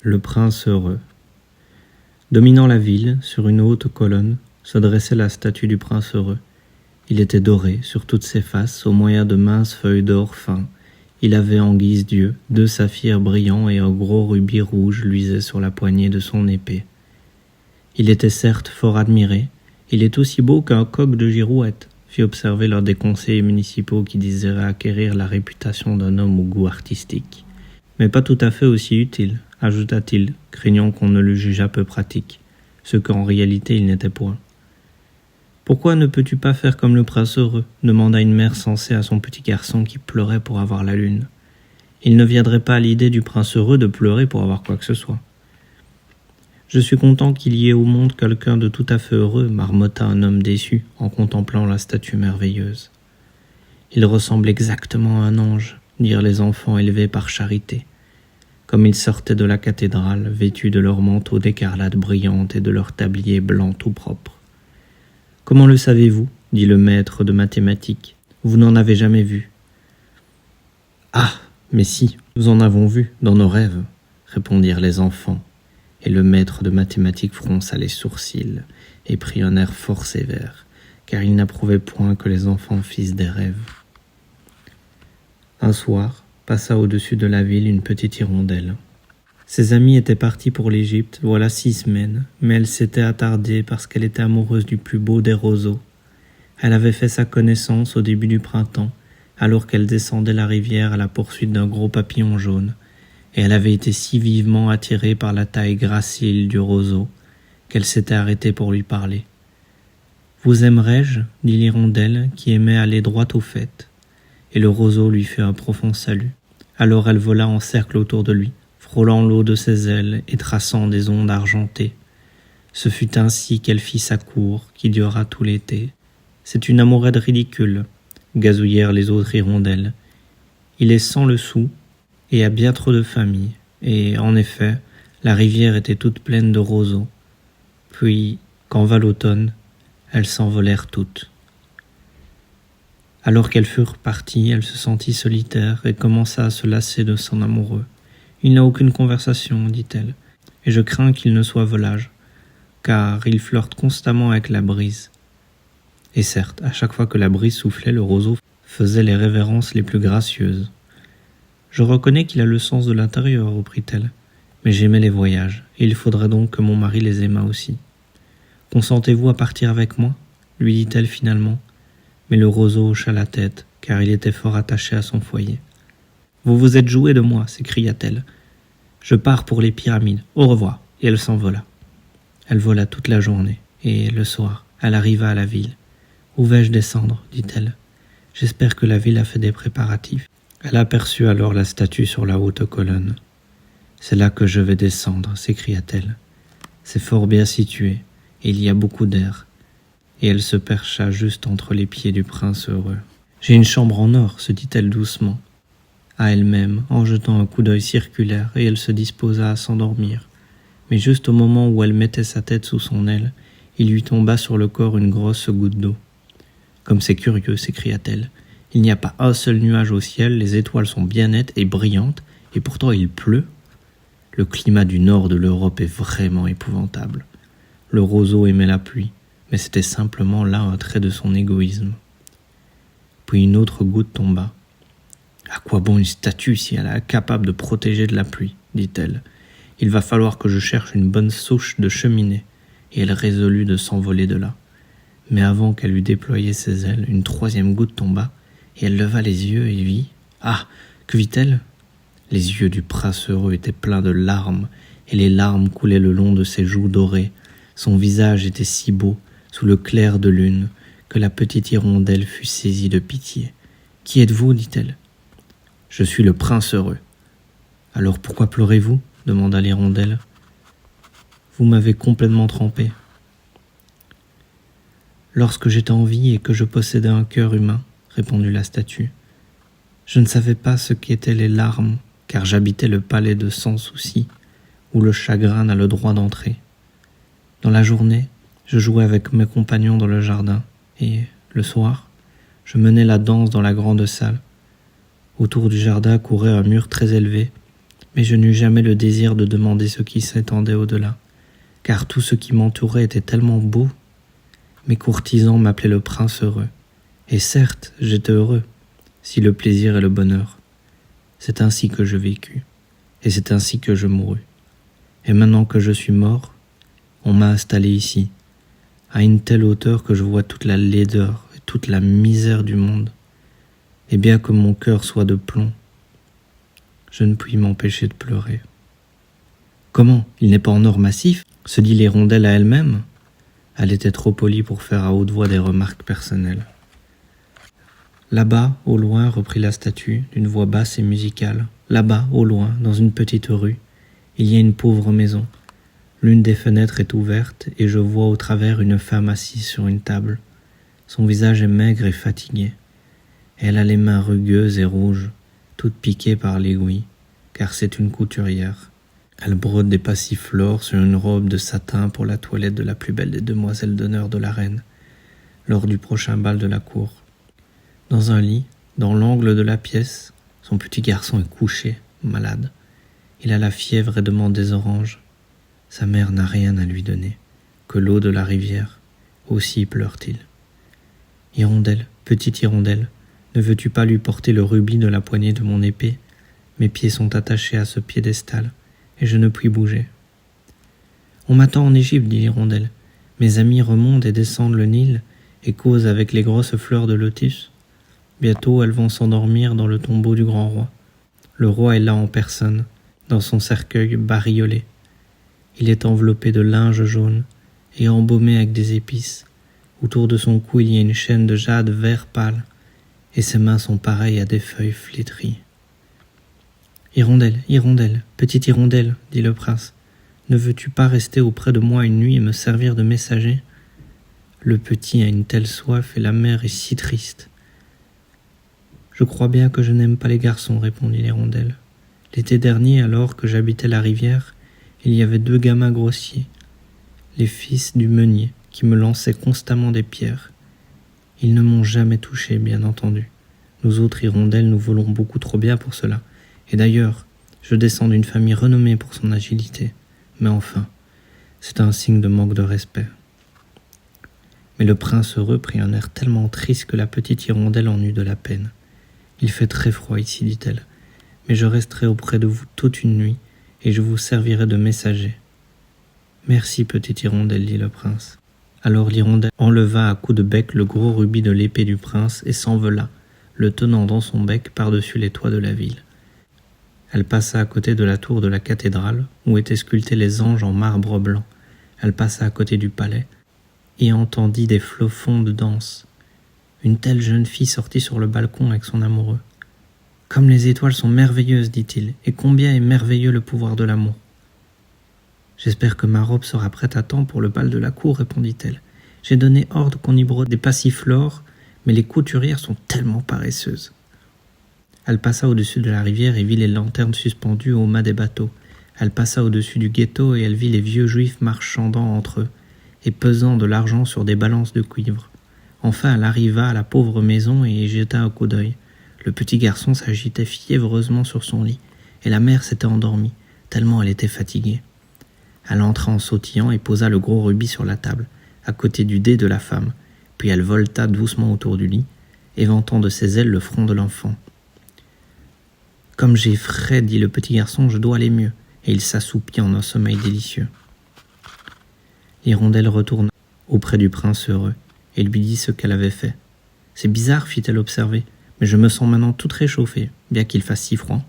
Le prince heureux. Dominant la ville, sur une haute colonne, se dressait la statue du prince heureux. Il était doré sur toutes ses faces, au moyen de minces feuilles d'or fin. Il avait en guise d'yeux 2 saphirs brillants et un gros rubis rouge luisait sur la poignée de son épée. Il était certes fort admiré. Il est aussi beau qu'un coq de girouette, fit observer l'un des conseillers municipaux qui désiraient acquérir la réputation d'un homme au goût artistique. Mais pas tout à fait aussi utile, ajouta-t-il, craignant qu'on ne le jugeât peu pratique, ce qu'en réalité il n'était point. « Pourquoi ne peux-tu pas faire comme le prince heureux ?» demanda une mère sensée à son petit garçon qui pleurait pour avoir la lune. Il ne viendrait pas à l'idée du prince heureux de pleurer pour avoir quoi que ce soit. « Je suis content qu'il y ait au monde quelqu'un de tout à fait heureux, marmotta un homme déçu en contemplant la statue merveilleuse. Il ressemble exactement à un ange, dirent les enfants élevés par charité, comme ils sortaient de la cathédrale, vêtus de leurs manteaux d'écarlate brillante et de leurs tabliers blancs tout propres. « Comment le savez-vous » dit le maître de mathématiques. « Vous n'en avez jamais vu. »« Ah, mais si, nous en avons vu, dans nos rêves, » répondirent les enfants, et le maître de mathématiques fronça les sourcils et prit un air fort sévère, car il n'approuvait point que les enfants fissent des rêves. Un soir, passa au-dessus de la ville une petite hirondelle. Ses amis étaient partis pour l'Égypte voilà 6 semaines, mais elle s'était attardée parce qu'elle était amoureuse du plus beau des roseaux. Elle avait fait sa connaissance au début du printemps, alors qu'elle descendait la rivière à la poursuite d'un gros papillon jaune, et elle avait été si vivement attirée par la taille gracile du roseau qu'elle s'était arrêtée pour lui parler. « Vous aimerais-je » dit l'hirondelle, qui aimait aller droit au fait. Et le roseau lui fit un profond salut. Alors elle vola en cercle autour de lui, frôlant l'eau de ses ailes et traçant des ondes argentées. Ce fut ainsi qu'elle fit sa cour, qui dura tout l'été. C'est une amourette ridicule, gazouillèrent les autres hirondelles. Il est sans le sou, et a bien trop de famille, et, en effet, la rivière était toute pleine de roseaux. Puis, quand vint l'automne, elles s'envolèrent toutes. Alors qu'elles furent parties, elle se sentit solitaire et commença à se lasser de son amoureux. « Il n'a aucune conversation, dit-elle, et je crains qu'il ne soit volage, car il flirte constamment avec la brise. » Et certes, à chaque fois que la brise soufflait, le roseau faisait les révérences les plus gracieuses. « Je reconnais qu'il a le sens de l'intérieur, reprit-elle, mais j'aimais les voyages, et il faudrait donc que mon mari les aimât aussi. Consentez-vous à partir avec moi ?» lui dit-elle finalement, mais le roseau hocha la tête, car il était fort attaché à son foyer. « Vous vous êtes joué de moi, s'écria-t-elle. Je pars pour les pyramides. Au revoir. » Et elle s'envola. Elle vola toute la journée, et le soir, elle arriva à la ville. « Où vais-je descendre ?» dit-elle. « J'espère que la ville a fait des préparatifs. » Elle aperçut alors la statue sur la haute colonne. « C'est là que je vais descendre, s'écria-t-elle. C'est fort bien situé, et il y a beaucoup d'air. » Et elle se percha juste entre les pieds du prince heureux. « J'ai une chambre en or, se dit-elle doucement, à elle-même, en jetant un coup d'œil circulaire, et elle se disposa à s'endormir. Mais juste au moment où elle mettait sa tête sous son aile, il lui tomba sur le corps une grosse goutte d'eau. « Comme c'est curieux, s'écria-t-elle. Il n'y a pas un seul nuage au ciel, les étoiles sont bien nettes et brillantes, et pourtant il pleut. Le climat du nord de l'Europe est vraiment épouvantable. » Le roseau aimait la pluie, mais c'était simplement là un trait de son égoïsme. Puis une autre goutte tomba. « À quoi bon une statue si elle est incapable de protéger de la pluie ?» dit-elle. « Il va falloir que je cherche une bonne souche de cheminée. » Et elle résolut de s'envoler de là. Mais avant qu'elle eût déployé ses ailes, une 3e goutte tomba, et elle leva les yeux et vit... Ah, que vit-elle ? Les yeux du prince heureux étaient pleins de larmes, et les larmes coulaient le long de ses joues dorées. Son visage était si beau, sous le clair de lune, que la petite hirondelle fut saisie de pitié. « Qui êtes-vous » dit-elle. « Je suis le prince heureux. »« Alors pourquoi pleurez-vous » demanda l'hirondelle. « Vous m'avez complètement trempé. »« Lorsque j'étais en vie et que je possédais un cœur humain, » répondit la statue, « je ne savais pas ce qu'étaient les larmes, car j'habitais le palais de Sans Souci, où le chagrin n'a le droit d'entrer. Dans la journée, je jouais avec mes compagnons dans le jardin, et, le soir, je menais la danse dans la grande salle. Autour du jardin courait un mur très élevé, mais je n'eus jamais le désir de demander ce qui s'étendait au-delà, car tout ce qui m'entourait était tellement beau. Mes courtisans m'appelaient le prince heureux, et certes, j'étais heureux, si le plaisir est le bonheur. C'est ainsi que je vécus, et c'est ainsi que je mourus. Et maintenant que je suis mort, on m'a installé ici, à une telle hauteur que je vois toute la laideur et toute la misère du monde. Et bien que mon cœur soit de plomb, je ne puis m'empêcher de pleurer. Comment, il n'est pas en or massif, se dit l'hirondelle à elle-même. Elle était trop polie pour faire à haute voix des remarques personnelles. Là-bas, au loin, reprit la statue, d'une voix basse et musicale, là-bas, au loin, dans une petite rue, il y a une pauvre maison. L'une des fenêtres est ouverte et je vois au travers une femme assise sur une table. Son visage est maigre et fatigué. Elle a les mains rugueuses et rouges, toutes piquées par l'aiguille, car c'est une couturière. Elle brode des passiflores sur une robe de satin pour la toilette de la plus belle des demoiselles d'honneur de la reine, lors du prochain bal de la cour. Dans un lit, dans l'angle de la pièce, son petit garçon est couché, malade. Il a la fièvre et demande des oranges. Sa mère n'a rien à lui donner, que l'eau de la rivière. Aussi pleure-t-il. Hirondelle, petite hirondelle, ne veux-tu pas lui porter le rubis de la poignée de mon épée? Mes pieds sont attachés à ce piédestal, et je ne puis bouger. On m'attend en Égypte, dit l'hirondelle. Mes amis remontent et descendent le Nil et causent avec les grosses fleurs de lotus. Bientôt elles vont s'endormir dans le tombeau du grand roi. Le roi est là en personne, dans son cercueil bariolé. Il est enveloppé de linge jaune et embaumé avec des épices. Autour de son cou il y a une chaîne de jade vert pâle, et ses mains sont pareilles à des feuilles flétries. Hirondelle, hirondelle, petite hirondelle, dit le prince, ne veux-tu pas rester auprès de moi une nuit et me servir de messager? Le petit a une telle soif et la mère est si triste. Je crois bien que je n'aime pas les garçons, répondit l'hirondelle. L'été dernier, alors que j'habitais la rivière, il y avait 2 gamins grossiers, les fils du meunier, qui me lançaient constamment des pierres. Ils ne m'ont jamais touché, bien entendu. Nous autres hirondelles, nous volons beaucoup trop bien pour cela. Et d'ailleurs, je descends d'une famille renommée pour son agilité. Mais enfin, c'est un signe de manque de respect. Mais le prince heureux prit un air tellement triste que la petite hirondelle en eut de la peine. Il fait très froid ici, dit-elle, mais je resterai auprès de vous toute une nuit, et je vous servirai de messager. Merci, petite hirondelle, dit le prince. Alors l'hirondelle enleva à coups de bec le gros rubis de l'épée du prince et s'envola, le tenant dans son bec par-dessus les toits de la ville. Elle passa à côté de la tour de la cathédrale, où étaient sculptés les anges en marbre blanc. Elle passa à côté du palais, et entendit des flofons de danse. Une telle jeune fille sortit sur le balcon avec son amoureux. « Comme les étoiles sont merveilleuses, dit-il, et combien est merveilleux le pouvoir de l'amour. »« J'espère que ma robe sera prête à temps pour le bal de la cour, répondit-elle. J'ai donné ordre qu'on y brode des passiflores, mais les couturières sont tellement paresseuses. » Elle passa au-dessus de la rivière et vit les lanternes suspendues au mât des bateaux. Elle passa au-dessus du ghetto et elle vit les vieux juifs marchandant entre eux et pesant de l'argent sur des balances de cuivre. Enfin, elle arriva à la pauvre maison et y jeta un coup d'œil. Le petit garçon s'agitait fiévreusement sur son lit, et la mère s'était endormie, tellement elle était fatiguée. Elle entra en sautillant et posa le gros rubis sur la table, à côté du dé de la femme, puis elle volta doucement autour du lit, éventant de ses ailes le front de l'enfant. « Comme j'ai frais, dit le petit garçon, je dois aller mieux, et il s'assoupit en un sommeil délicieux. » L'hirondelle retourna auprès du prince heureux, et lui dit ce qu'elle avait fait. « C'est bizarre, fit-elle observer, mais je me sens maintenant toute réchauffée, bien qu'il fasse si froid. »«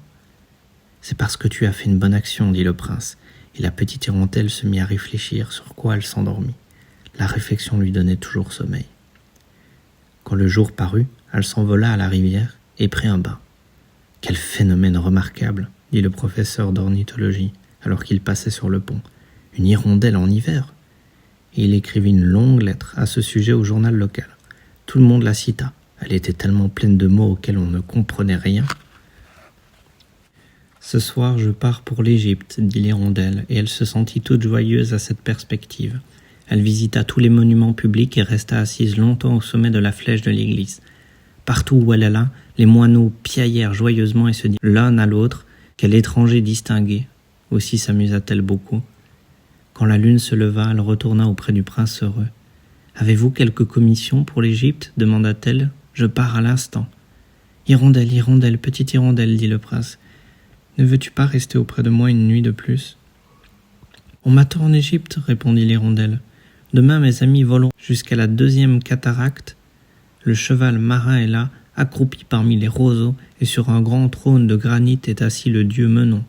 C'est parce que tu as fait une bonne action, dit le prince, et la petite hirondelle se mit à réfléchir, sur quoi elle s'endormit. La réflexion lui donnait toujours sommeil. Quand le jour parut, elle s'envola à la rivière et prit un bain. « Quel phénomène remarquable, dit le professeur d'ornithologie, alors qu'il passait sur le pont. Une hirondelle en hiver !» Et il écrivit une longue lettre à ce sujet au journal local. Tout le monde la cita. Elle était tellement pleine de mots auxquels on ne comprenait rien. « Ce soir, je pars pour l'Égypte, dit l'hirondelle, et elle se sentit toute joyeuse à cette perspective. Elle visita tous les monuments publics et resta assise longtemps au sommet de la flèche de l'église. Partout où elle alla, Les moineaux piaillèrent joyeusement et se dirent l'un à l'autre « Quel étranger distingué !» Aussi s'amusa-t-elle beaucoup. Quand la lune se leva, elle retourna auprès du prince heureux. « Avez-vous quelque commission pour l'Égypte » demanda-t-elle. « Je pars à l'instant. »« Hirondelle, Hirondelle, petite Hirondelle, dit le prince. Ne veux-tu pas rester auprès de moi une nuit de plus ?»« On m'attend en Égypte, répondit l'Hirondelle. Demain, mes amis voleront jusqu'à la 2e cataracte. Le cheval marin est là, accroupi parmi les roseaux, et sur un grand trône de granit est assis le dieu Menon.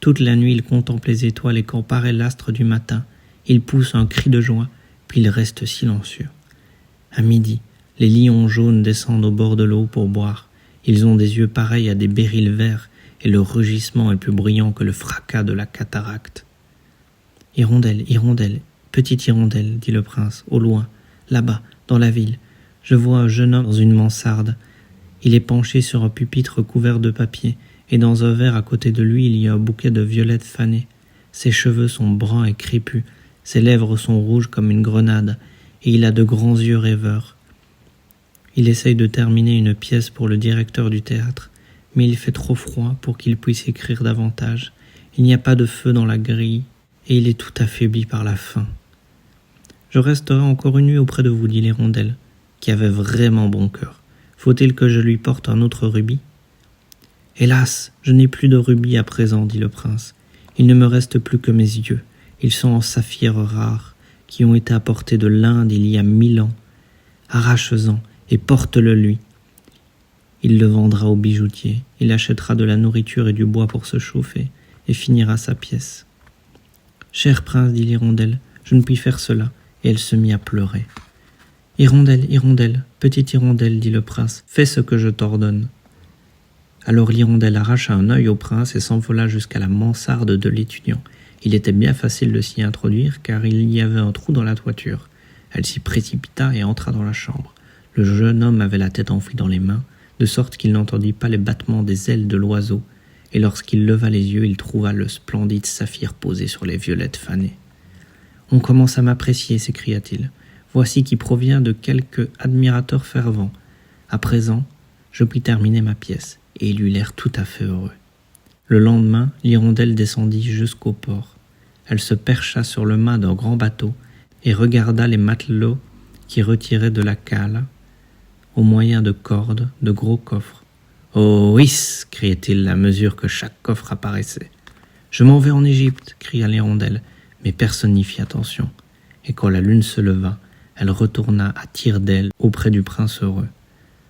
Toute la nuit, il contemple les étoiles et quand paraît l'astre du matin, il pousse un cri de joie, puis il reste silencieux. À midi, les lions jaunes descendent au bord de l'eau pour boire. Ils ont des yeux pareils à des béryls verts, et leur rugissement est plus brillant que le fracas de la cataracte. « Hirondelle, Hirondelle, petite Hirondelle, dit le prince, au loin, là-bas, dans la ville, je vois un jeune homme dans une mansarde. Il est penché sur un pupitre couvert de papier, et dans un verre à côté de lui, il y a un bouquet de violettes fanées. Ses cheveux sont bruns et crépus, ses lèvres sont rouges comme une grenade, et il a de grands yeux rêveurs. Il essaye de terminer une pièce pour le directeur du théâtre, mais il fait trop froid pour qu'il puisse écrire davantage. Il n'y a pas de feu dans la grille, et il est tout affaibli par la faim. Je resterai encore une nuit auprès de vous, dit l'Hirondelle, qui avait vraiment bon cœur. Faut-il que je lui porte un autre rubis ? Hélas, je n'ai plus de rubis à présent, dit le prince. Il ne me reste plus que mes yeux. Ils sont en saphir rares, qui ont été apportés de l'Inde il y a 1000 ans. Arrache-en et porte-le lui. Il le vendra au bijoutier, il achètera de la nourriture et du bois pour se chauffer, et finira sa pièce. Cher prince, dit l'Hirondelle, je ne puis faire cela, et elle se mit à pleurer. Hirondelle, Hirondelle, petite Hirondelle, dit le prince, fais ce que je t'ordonne. Alors l'Hirondelle arracha un œil au prince et s'envola jusqu'à la mansarde de l'étudiant. Il était bien facile de s'y introduire, car il y avait un trou dans la toiture. Elle s'y précipita et entra dans la chambre. Le jeune homme avait la tête enfouie dans les mains, de sorte qu'il n'entendit pas les battements des ailes de l'oiseau, et lorsqu'il leva les yeux, il trouva le splendide saphir posé sur les violettes fanées. « On commence à m'apprécier, s'écria-t-il. Voici qui provient de quelque admirateur fervent. À présent, je puis terminer ma pièce. » Et il eut l'air tout à fait heureux. Le lendemain, l'Hirondelle descendit jusqu'au port. Elle se percha sur le mât d'un grand bateau et regarda les matelots qui retiraient de la cale, au moyen de cordes, de gros coffres. « Oh, hiss !» criait-il à mesure que chaque coffre apparaissait. « Je m'en vais en Égypte !» cria l'Hirondelle, mais personne n'y fit attention. Et quand la lune se leva, elle retourna à tire d'aile auprès du prince heureux.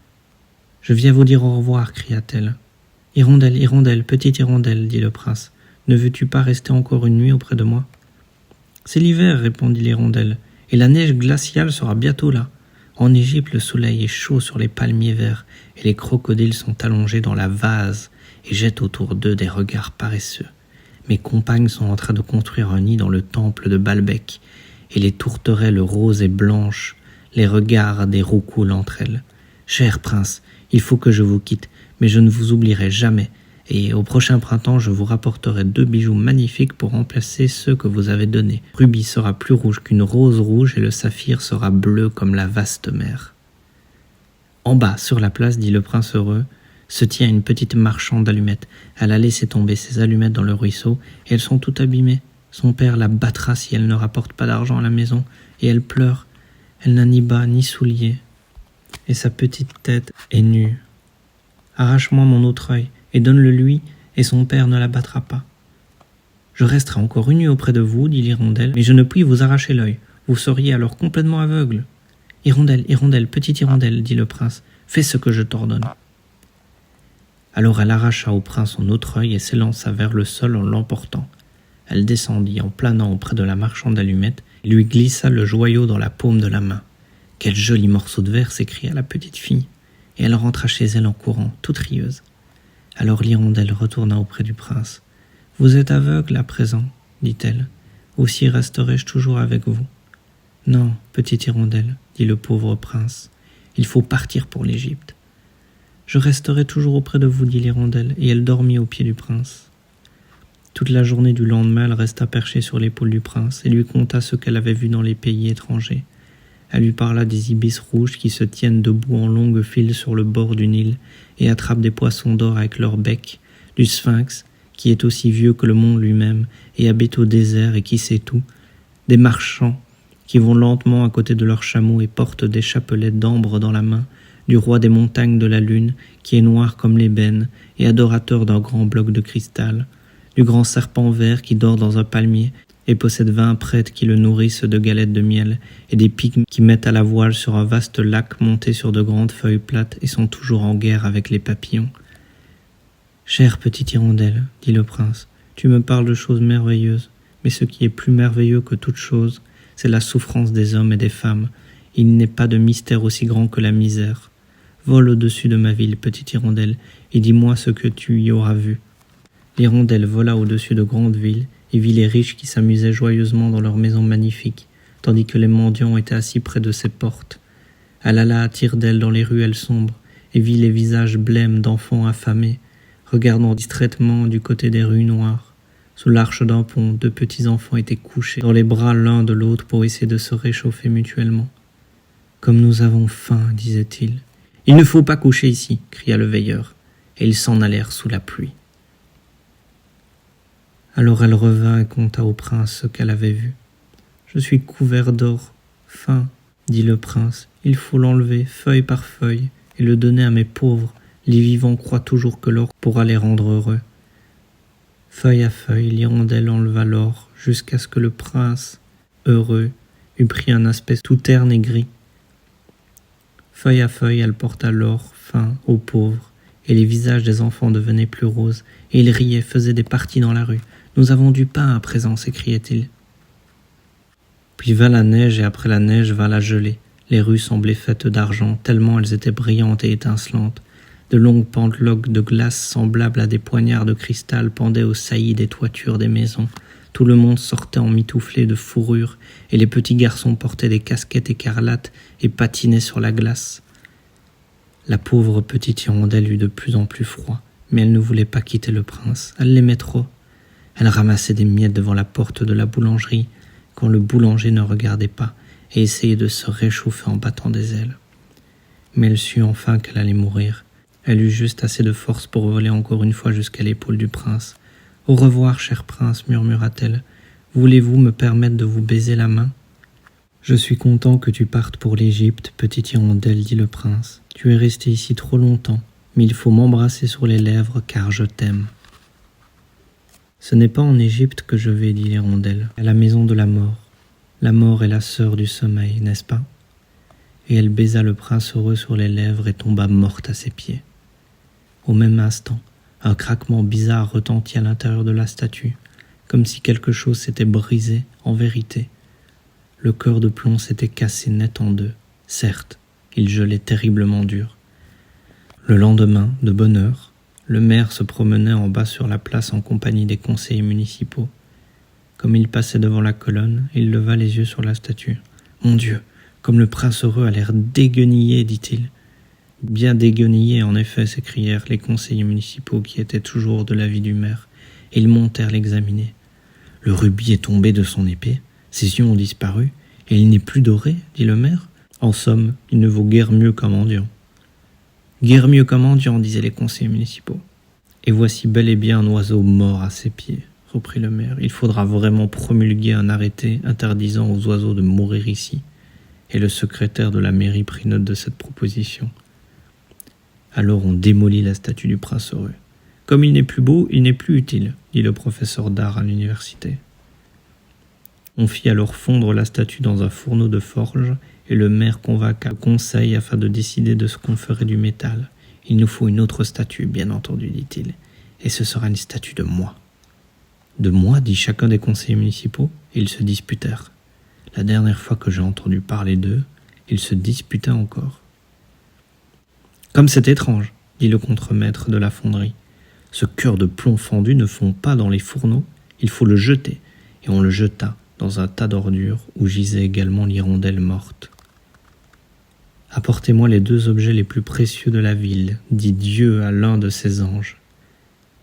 « Je viens vous dire au revoir, cria-t-elle. « Hirondelle, Hirondelle, petite Hirondelle, dit le prince, ne veux-tu pas rester encore une nuit auprès de moi ?»« C'est l'hiver, répondit l'Hirondelle, et la neige glaciale sera bientôt là. En Égypte, le soleil est chaud sur les palmiers verts, et les crocodiles sont allongés dans la vase et jettent autour d'eux des regards paresseux. Mes compagnes sont en train de construire un nid dans le temple de Baalbek, et les tourterelles roses et blanches les regardent et roucoulent entre elles. Cher prince, il faut que je vous quitte, mais je ne vous oublierai jamais, et au prochain printemps, je vous rapporterai 2 bijoux magnifiques pour remplacer ceux que vous avez donnés. Le rubis sera plus rouge qu'une rose rouge, et le saphir sera bleu comme la vaste mer. En bas, sur la place, dit le prince heureux, se tient une petite marchande d'allumettes. Elle a laissé tomber ses allumettes dans le ruisseau, et elles sont toutes abîmées. Son père la battra si elle ne rapporte pas d'argent à la maison, et elle pleure. Elle n'a ni bas ni souliers, et sa petite tête est nue. Arrache-moi mon autre œil, et donne-le lui, et son père ne la battra pas. Je resterai encore une nuit auprès de vous, dit l'Hirondelle, mais je ne puis vous arracher l'œil. Vous seriez alors complètement aveugle. Hirondelle, Hirondelle, petite Hirondelle, dit le prince, fais ce que je t'ordonne. Alors elle arracha au prince son autre œil et s'élança vers le sol en l'emportant. Elle descendit en planant auprès de la marchande d'allumettes et lui glissa le joyau dans la paume de la main. « Quel joli morceau de verre !» s'écria la petite fille, et elle rentra chez elle en courant, toute rieuse. Alors l'Hirondelle retourna auprès du prince. « Vous êtes aveugle à présent, dit-elle, aussi resterai-je toujours avec vous. »« Non, petite Hirondelle, dit le pauvre prince, il faut partir pour l'Égypte. »« Je resterai toujours auprès de vous, dit l'Hirondelle, et elle dormit aux pieds du prince. Toute la journée du lendemain, elle resta perchée sur l'épaule du prince et lui conta ce qu'elle avait vu dans les pays étrangers. Elle lui parla des ibis rouges qui se tiennent debout en longues files sur le bord du Nil et attrapent des poissons d'or avec leur bec, du sphinx, qui est aussi vieux que le monde lui-même et habite au désert et qui sait tout, des marchands qui vont lentement à côté de leurs chameaux et portent des chapelets d'ambre dans la main, du roi des montagnes de la lune, qui est noir comme l'ébène et adorateur d'un grand bloc de cristal, du grand serpent vert qui dort dans un palmier et possède 20 prêtres qui le nourrissent de galettes de miel, et des pygmes qui mettent à la voile sur un vaste lac monté sur de grandes feuilles plates et sont toujours en guerre avec les papillons. « Chère petite hirondelle, dit le prince, tu me parles de choses merveilleuses, mais ce qui est plus merveilleux que toute chose, c'est la souffrance des hommes et des femmes. Il n'est pas de mystère aussi grand que la misère. Vole au-dessus de ma ville, petite hirondelle, et dis-moi ce que tu y auras vu. » L'hirondelle vola au-dessus de grandes villes et vit les riches qui s'amusaient joyeusement dans leurs maisons magnifiques, tandis que les mendiants étaient assis près de ses portes. Elle alla à tire-d'aile dans les ruelles sombres et vit les visages blêmes d'enfants affamés, regardant distraitement du côté des rues noires. Sous l'arche d'un pont, 2 petits enfants étaient couchés dans les bras l'un de l'autre pour essayer de se réchauffer mutuellement. « Comme nous avons faim, disait-il. »« Il ne faut pas coucher ici, cria le veilleur, et ils s'en allèrent sous la pluie. Alors elle revint et conta au prince ce qu'elle avait vu. « Je suis couvert d'or, fin, dit le prince, il faut l'enlever feuille par feuille et le donner à mes pauvres. Les vivants croient toujours que l'or pourra les rendre heureux. » Feuille à feuille, l'hirondelle enleva l'or jusqu'à ce que le prince, heureux, eût pris un aspect tout terne et gris. Feuille à feuille, elle porta l'or fin aux pauvres, et les visages des enfants devenaient plus roses, et ils riaient, faisaient des parties dans la rue. « Nous avons du pain à présent, s'écriait-il. Puis vint la neige, et après la neige vint la gelée. Les rues semblaient faites d'argent, tellement elles étaient brillantes et étincelantes. De longues pendeloques de glace semblables à des poignards de cristal pendaient aux saillies des toitures des maisons. Tout le monde sortait en mitouflées de fourrure, et les petits garçons portaient des casquettes écarlates et patinaient sur la glace. La pauvre petite hirondelle eut de plus en plus froid, mais elle ne voulait pas quitter le prince. Elle l'aimait trop. Elle ramassait des miettes devant la porte de la boulangerie, quand le boulanger ne regardait pas, et essayait de se réchauffer en battant des ailes. Mais elle sut enfin qu'elle allait mourir. Elle eut juste assez de force pour voler encore une fois jusqu'à l'épaule du prince. « Au revoir, cher prince, murmura-t-elle. Voulez-vous me permettre de vous baiser la main ?»« Je suis content que tu partes pour l'Égypte, petite hirondelle, dit le prince. Tu es resté ici trop longtemps, mais il faut m'embrasser sur les lèvres car je t'aime. » « Ce n'est pas en Égypte que je vais, dit l'hirondelle, à la maison de la mort. La mort est la sœur du sommeil, n'est-ce pas ?» Et elle baisa le prince heureux sur les lèvres et tomba morte à ses pieds. Au même instant, un craquement bizarre retentit à l'intérieur de la statue, comme si quelque chose s'était brisé en vérité. Le cœur de plomb s'était cassé net en deux. Certes, il gelait terriblement dur. Le lendemain, de bonne heure, le maire se promenait en bas sur la place en compagnie des conseillers municipaux. Comme il passait devant la colonne, il leva les yeux sur la statue. « Mon Dieu, comme le prince heureux a l'air déguenillé, dit-il. »« Bien déguenillé, en effet, s'écrièrent les conseillers municipaux qui étaient toujours de l'avis du maire, et ils montèrent l'examiner. Le rubis est tombé de son épée, ses yeux ont disparu, et il n'est plus doré, dit le maire. En somme, il ne vaut guère mieux qu'un mendiant. Guère mieux qu'un mendiant, disaient les conseillers municipaux. Et voici bel et bien un oiseau mort à ses pieds, reprit le maire. Il faudra vraiment promulguer un arrêté interdisant aux oiseaux de mourir ici. Et le secrétaire de la mairie prit note de cette proposition. Alors on démolit la statue du prince heureux. Comme il n'est plus beau, il n'est plus utile, dit le professeur d'art à l'université. On fit alors fondre la statue dans un fourneau de forge, et le maire convoqua le conseil afin de décider de ce qu'on ferait du métal. « Il nous faut une autre statue, bien entendu, dit-il, et ce sera une statue de moi. »« De moi » dit chacun des conseillers municipaux, et ils se disputèrent. La dernière fois que j'ai entendu parler d'eux, ils se disputaient encore. « Comme c'est étrange, dit le contremaître de la fonderie. Ce cœur de plomb fendu ne fond pas dans les fourneaux, il faut le jeter. » Et on le jeta dans un tas d'ordures où gisait également l'hirondelle morte. « Apportez-moi les 2 objets les plus précieux de la ville, dit Dieu à l'un de ses anges. »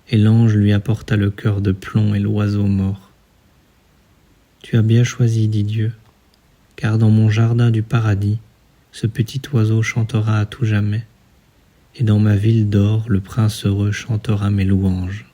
Et l'ange lui apporta le cœur de plomb et l'oiseau mort. « Tu as bien choisi, dit Dieu, car dans mon jardin du paradis, ce petit oiseau chantera à tout jamais, et dans ma ville d'or, le prince heureux chantera mes louanges.